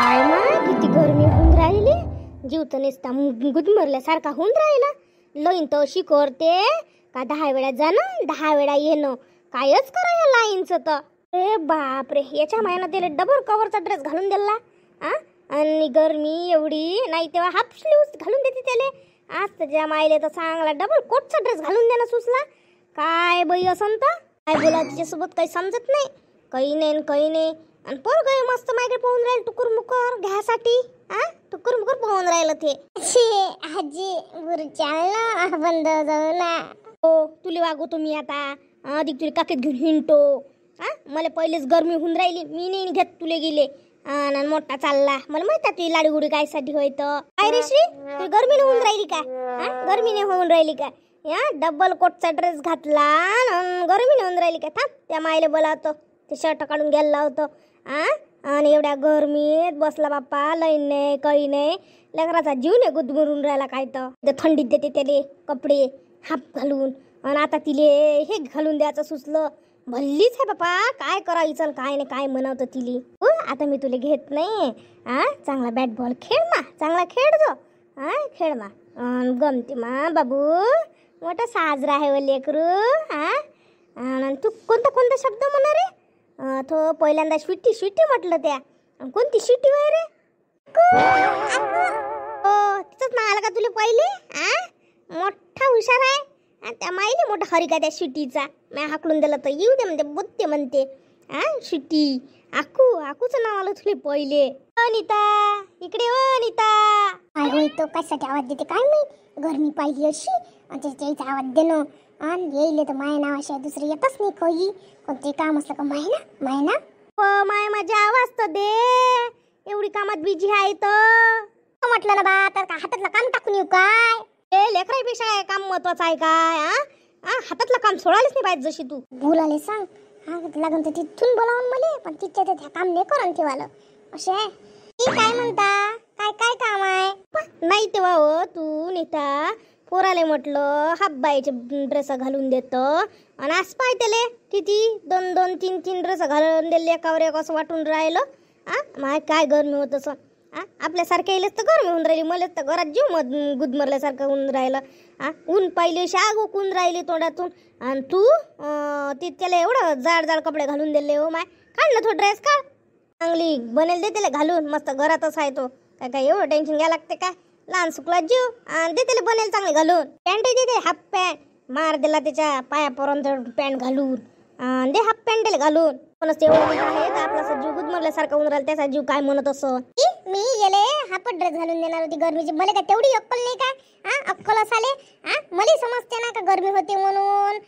काय मा किती गरमी होऊन राहिली. जीव तर नुसता गुदमरल्यासारखा होऊन राहिला. लाईन तर अशी करते का 10 वेळा जाणं 10 वेळा येणं. कायच करा या लाईनचं तर. ए बापरे, याच्या मायना त्याला डबल कव्हरचा ड्रेस घालून दिला. आणि गरमी एवढी नाही तेव्हा हाफ स्लीव्ह घालून देते त्याले. आज त्याच्या मायले तर चांगला डबल कोटचा ड्रेस घालून देणं सुचला. काय बाई असं तर काय बोला तिच्यासोबत काही समजत नाही. काही नाही आणि पोर गय मस्त मागे पाहून राहील टुकुर मुकर घ्यासाठी. टुकुर मुकर पाहून राहिलं ते. आजी गुरुचाला बंद जाऊ ना. हो तुले वागू तुम्ही आता अधिक तुले काकेत घेऊन हिंडतो. मला पहिलेच गरमी होऊन राहिली. मी नाही घेत तुले गेले आणि मोठा चालला. मला माहित आहे तुझी लाडूगुडी कायसाठी होय तर. काय रे श्री तुला गरमी नाही होऊन राहिली का? गरमी नाही होऊन राहिली का? या डबल कोटचा ड्रेस घातला आणि गरमी नाही होऊन राहिली का? थांब त्या मायले बोलावतो. ते शर्ट काढून घ्यायला होतं. आणि एवढ्या गरमीत बसला बाप्पा. लाईन नाही काही नाही. लेकराचा जीव नाही गुदमरून राहिला. काय तर थंडीत देते त्याले कपडे हाफ घालून आणि आता तिले हे घालून द्यायचं सुचलं. भल्लीच आहे बापा. काय करायचं काय नाही काय म्हणावतं तिली. आता मी तुला घेत नाही. चांगला बॅट बॉल खेळ मा. चांगला खेळ जो. खेळ मा गमते मा बाबू. मोठा साजरा आहे व लेकरू. तू कोणता शब्द म्हणा रे? तो पहिल्यांदा शिट्टी म्हटलं. त्या कोणती शिट्टी वय रे? तिथंच ना आला का तुला पहिले? मोठा हुशार आहे. त्या माईने मोठा हरिका त्या शिट्टीचा. मी हाकलून दिला तर येऊ दे म्हणते. बुत्ते म्हणते. शिट्टी आकूचं नाव आलं तुला पहिले. नीता इकडे ओ नीता. काय होय तो कशासाठी आवाज देते काय माहित. गरमी पाहिली अशी आणि त्याचा आवाज देणं आणि येईल तर माय नावाशिवाय दुसरं येतच नाही. काही कोणते काम असलं का मायना माय माझा आवाज तर दे. एवढी कामात बिझी आहे तर म्हटलं ना बा. तर हातातलं काम टाकून येऊ काय? लेकरापेक्षा काय काम महत्वाचं आहे काय? हातातलं काम सोडायलाच नाही पाहिजे. जशी तू बोलाले सांग. लागून तर तिथून बोलावून मला. पण तिच्या ते काम नाही करून ठेवालं असे. काय म्हणता? काय काम आहे? नाही तेव्हा हो तू नीता पोराले म्हटलं हाफ बाईचे ड्रेस घालून देतो आणि आज पाय त्याले किती 2 3 ड्रेस घालून दिले एकावर एक असं वाटून राहिलं. माय काय गरमी होत असं. आपल्यासारख्या येलेच तर गरमी होऊन राहिली. मलाच तर घरात जीव गुदमरल्यासारखं होऊन राहिलं. ऊन पाहिले शाग ओकून राहिली तोंडातून. आणि तू त्याला एवढं जाड कपडे घालून दिले. हो माय काढ ना तो ड्रेस काढ. चांगली बनेल दे त्याला घालून. मस्त घरातच आहे तो. काय एवढं टेन्शन घ्यायला लागते काय? लहान सुकला जीव दे त्याला बनेल चांगली घालून. पॅन्ट दे हाफ पॅन्ट मार दिला त्याच्या पायापर्यंत पॅन्ट घालून. दे हाफ पॅन्ट त्याला घालून. कोणच एवढं आहे तर आपला जीव गुदमरल्यासारखा होऊन राहिला. त्याचा जीव काय म्हणत असं. मी गेले हाफ ड्रेस घालून देणार होती गरमीची. मला काय तेवढी अक्कल नाही काय? अक्कल असाले मला समजते ना का गरमी होते म्हणून.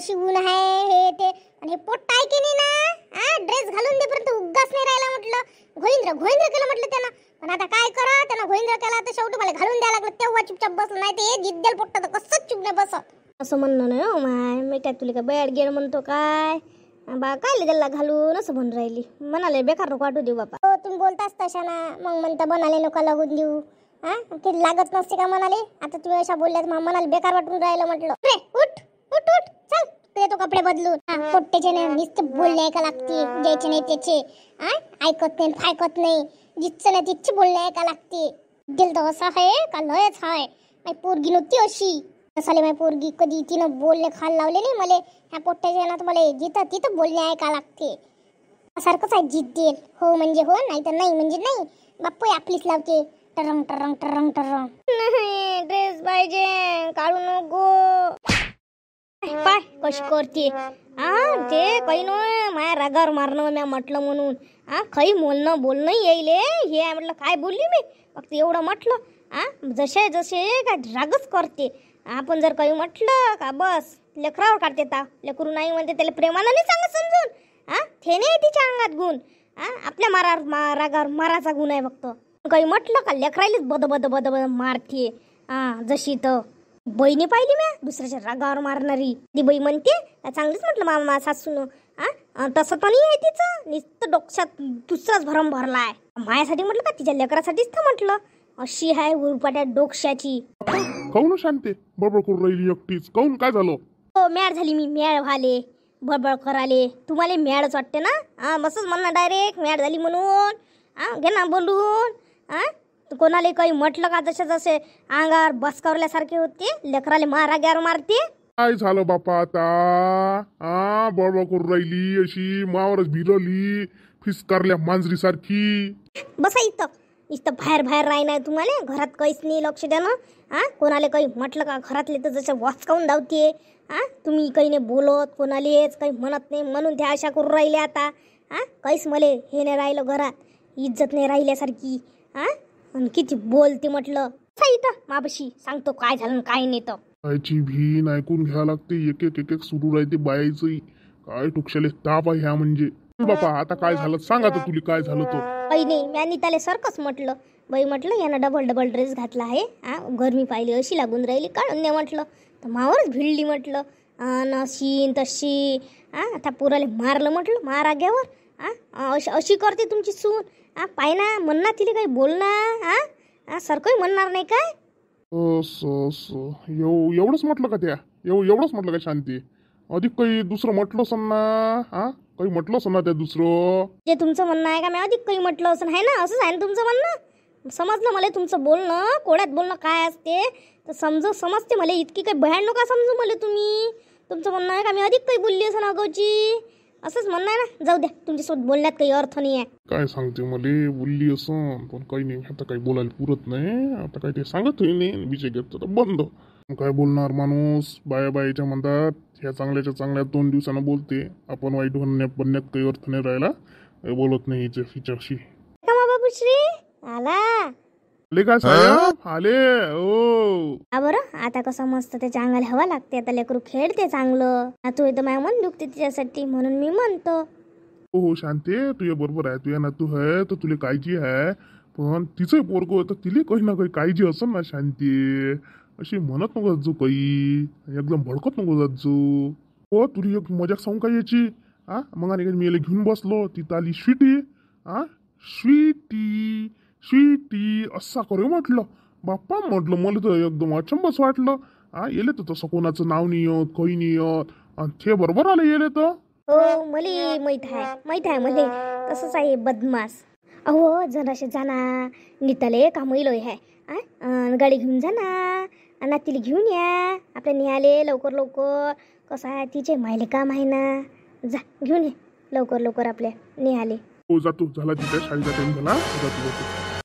शिवून आहे हे ते आणि हे पोट आहे की नाही ना. ड्रेस घालून दे पर्यंत उगाच नाही राहिला म्हटलं. घोईंद्र केलं म्हटलं त्यानं. पण आता काय करा त्यानं घोईंद्र केला तर शेवटी मला घालून द्यायला लागलं. तेव्हा चुपचाप बसलं. नाही ते जिद्दल पोट्ट तर कसंच चुप नाही बसत. असं म्हणणं नाही हो माय. मी काय तुला काय बॅड गेलं म्हणतो काय? बा काय त्याला घालून असं म्हणून राहिली. म्हणाले बेकार नको वाटू देऊ बापा. हो तुम्ही बोलताच तशा ना. मग म्हणता बनाले नको लागून देऊ. ते लागत नसते का म्हणाले. आता तुम्ही अशा बोलल्यात मनाला बेकार वाटून राहिलं म्हटलं. रे उठ चल ते तो कपडे बदलून. पोट्टेचे नाही नुसते बोलणे ऐका लागते. द्यायचे नाही त्याचे. ऐकत नाही फायकत नाही. जिथचं नाही तिथची बोलणे ऐका लागते. दिल तर असं आहे का लयच आहे. माझी पोरगी नव्हती अशी. असाले माझी पोरगी कधी तिनं बोलणे खाल लावले नाही मला. ह्या पोट्ट्याच्या ना मला जिथं तिथं बोलणे ऐका लागते. सारखंच आहे जिद्द देईल. हो म्हणजे हो नाही तर नाही म्हणजे नाही. बाप्पा आपलीच लावते. टरंग नाही ड्रेस पाहिजे काढू नको. पाय कशी करते. ते काही नाही माया रागावर मारणं म्या म्हटलं म्हणून. काही बोलणं येईल हे म्हटलं. काय बोलली मी फक्त एवढं म्हटलं. जसे काय रागच करते. आपण जर काही म्हटलं का बस लेकरावर काढते. लेकरू नाही म्हणते त्याला प्रेमानं नाही सांगत समजून. ते नाही तिच्या अंगात गुण. आपल्या रागावर माराचा गुण आहे फक्त. काही म्हटलं का लेकरायलीच बद मारते. जशी तर बहिणी पाहिली म्या दुसऱ्याच्या रागावर मारणारी. ती बाई म्हणते चांगलीच म्हटलं मामा सासून. तसं तर नाही आहे तिचं. नुसतं डोक्यात दुसराच भरम भरलाय. मायासाठी म्हटलं का तिच्या लेकरासाठीच तर म्हटलं. अशी आहे उरपाट्या डोक्याची. काऊन शांते बडबड करून राहिली एकटीच? काऊन काय झालं? हो मॅड झाली मी. मॅड व्हाले बडबड कराले. तुम्हाला मॅडच वाटते ना? बसच म्हणणं डायरेक्ट मॅड झाली म्हणून. घे ना बोलून. तू कोणाला काही म्हटलं का जसे अंगावर बसकावल्यासारखे होते, लेकराले माराग्यावर मारते. काय झालं बापा आता? बडबड करून राहिली अशी मावरच भिरली फिसकारल्या मांजरी सारखी. बसा इथं बाहेर राही नाही तुम्हाला. घरात काहीच नाही लक्ष द्या ना. कोणाला काही म्हटलं का घरातले तर जसे वाचकावून धावते. तुम्ही काही नाही बोलत, कोणालेच काही म्हणत नाही म्हणून त्या अशा करून राहिले आता. काहीच मले हे नाही राहिलं घरात, इज्जत नाही राहिल्यासारखी. आणि किती बोलते म्हटलं. बसा इथं मापाशी, सांगतो काय झालं काय नाही तर. कायची भीन ऐकून घ्या लागते. एक एक सुरू राहते बायाचं. काय टुकशाले ताप आहे ह्या म्हणजे. बापा आता काय झालं सांगा तर तुला काय झालं तो. काही नाही, मी त्याला सारखंच म्हटलं. बाई म्हटलं यानं डबल ड्रेस घातला आहे. गरमी पाहिली अशी लागून राहिली, काढून दे म्हटलं. तर मावरच भिडली म्हटलं. अशी तशी. आता पुराले मारलं म्हटलं माराग्यावर. अशी करते तुमची सून. पाय ना म्हणणार तिला काही बोलणार. सारखंही म्हणणार नाही काय. एवढंच म्हटलं का त्या? एवढंच म्हटलं का शांती? अधिक काही दुसरं म्हटलं असन ना? काही म्हटलं असन ना त्या दुसरं? जे तुमचं म्हणणं आहे का मी अधिक काही म्हटलं असं आहे ना? असंच आहे ना तुमचं म्हणणं? समजलं मला तुमचं बोलणं. कोड्यात बोलणं काय असते तर समजते मला. इतकी काही भयान नका समजू मला तुम्ही. तुमचं म्हणणं आहे का मी अधिक काही बोलली असं अगोची? असंच म्हणणं आहे ना? जाऊ द्या, तुमच्यासोबत बोलण्यात काही अर्थ नाही आहे. काय सांगते मला बोलली असं पण काही नाही. आता काही बोलायला पुरत नाही. आता काही ते सांगत नाही विषय घेत बंद. काय बोलणार माणूस. बायाच्या म्हणतात ह्या चांगल्याच्या चांगल्या 2 दिवसानं बोलते. आपण वाईट बनण्यात काही अर्थ नाही राहिला. काही बोलत नाही हिच्याशी. का मा बाबूश्री आला? आले काय साहेब? आले ओ. बरं आता कसं मस्त त्याच्या अंगाला हवा लागते. आता लेकरू खेळते चांगलं. तू एकदम माझ्या मन दुखते तिच्यासाठी म्हणून मी म्हणतो. हो शांते तुझ्या बरोबर आहे. तुझ्या नातू आहे तर तुला काळजी आहे. पण तिचं पोरग होतं तिला काही ना काही काळजी असेल ना शांती. अशी म्हणत नको जात काही. एकदम भडकत नको जात हो. तुला एक मजाक सांगू का याची? मग आणि मी याला घेऊन बसलो. तिथं आली स्वीटी. स्वीटी असा करू म्हटलं. बाप्पा म्हटलं मला तर एकदम अचंबच वाटलं. येले तर तसं कोणाचं नाव नाही येत काही नाही येत. आणि ते बरोबर आलं येले तर. हो मला माहित आहे मला. तसंच आहे बदमाश. अहो जराशे जाना नीताले कामही लोय आहे. गाडी घेऊन जाना तिला घेऊन या. आपल्या निहाले लवकर. कसं आहे तिचे मायले काम आहे ना. जा घेऊन ये लवकर आपल्या निहाले. हो जातो. झाला तिथे शाळेचा टाइम झाला. जातो.